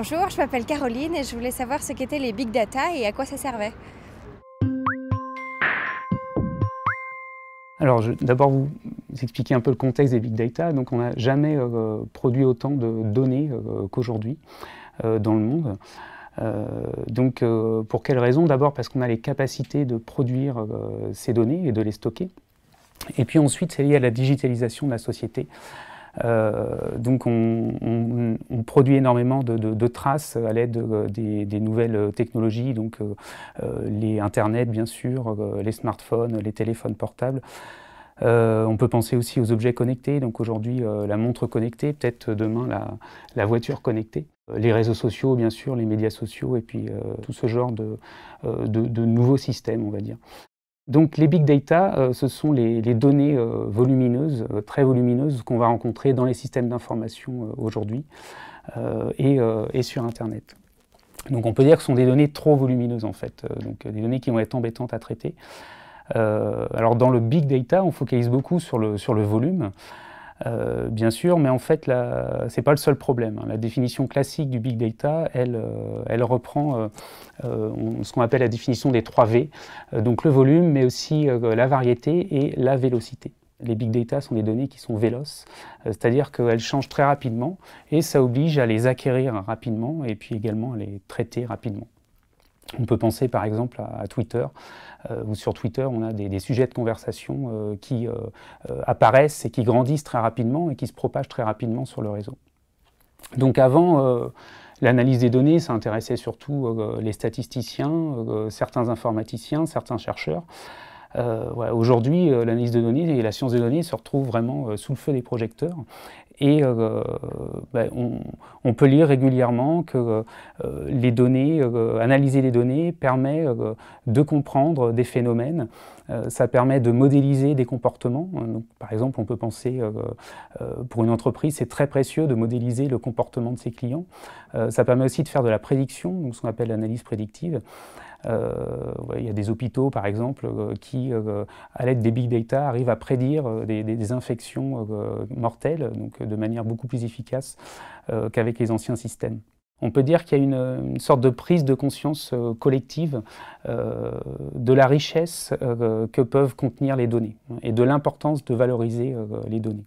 Bonjour, je m'appelle Caroline et je voulais savoir ce qu'étaient les big data et à quoi ça servait. Alors, je vais d'abord vous expliquer un peu le contexte des big data. Donc, on n'a jamais produit autant de données qu'aujourd'hui dans le monde. Pour quelles raisons? D'abord parce qu'on a les capacités de produire ces données et de les stocker. Et puis ensuite, c'est lié à la digitalisation de la société. On produit énormément de traces à l'aide des nouvelles technologies, les Internet bien sûr, les smartphones, les téléphones portables. On peut penser aussi aux objets connectés, donc aujourd'hui la montre connectée, peut-être demain la voiture connectée. Les réseaux sociaux bien sûr, les médias sociaux et puis tout ce genre de nouveaux systèmes on va dire. Donc les big data, ce sont les données volumineuses, très volumineuses, qu'on va rencontrer dans les systèmes d'information aujourd'hui et sur Internet. Donc on peut dire que ce sont des données trop volumineuses en fait, des données qui vont être embêtantes à traiter. Alors dans le big data, on focalise beaucoup sur le volume, bien sûr, mais en fait, ce n'est pas le seul problème. La définition classique du big data, elle reprend ce qu'on appelle la définition des 3 V, donc le volume, mais aussi la variété et la vélocité. Les big data sont des données qui sont véloces, c'est-à-dire qu'elles changent très rapidement et ça oblige à les acquérir rapidement et puis également à les traiter rapidement. On peut penser par exemple à Twitter, où sur Twitter on a des sujets de conversation qui apparaissent et qui grandissent très rapidement et qui se propagent très rapidement sur le réseau. Donc avant, l'analyse des données, ça intéressait surtout les statisticiens, certains informaticiens, certains chercheurs. Voilà. Aujourd'hui, l'analyse de données et la science des données se retrouvent vraiment sous le feu des projecteurs. Et on peut lire régulièrement que analyser les données permet de comprendre des phénomènes, ça permet de modéliser des comportements. Donc, par exemple, on peut penser, pour une entreprise, c'est très précieux de modéliser le comportement de ses clients. Ça permet aussi de faire de la prédiction, donc ce qu'on appelle l'analyse prédictive. Il y a des hôpitaux, par exemple, qui, à l'aide des big data, arrivent à prédire des infections mortelles, donc de manière beaucoup plus efficace qu'avec les anciens systèmes. On peut dire qu'il y a une sorte de prise de conscience collective de la richesse que peuvent contenir les données et de l'importance de valoriser les données.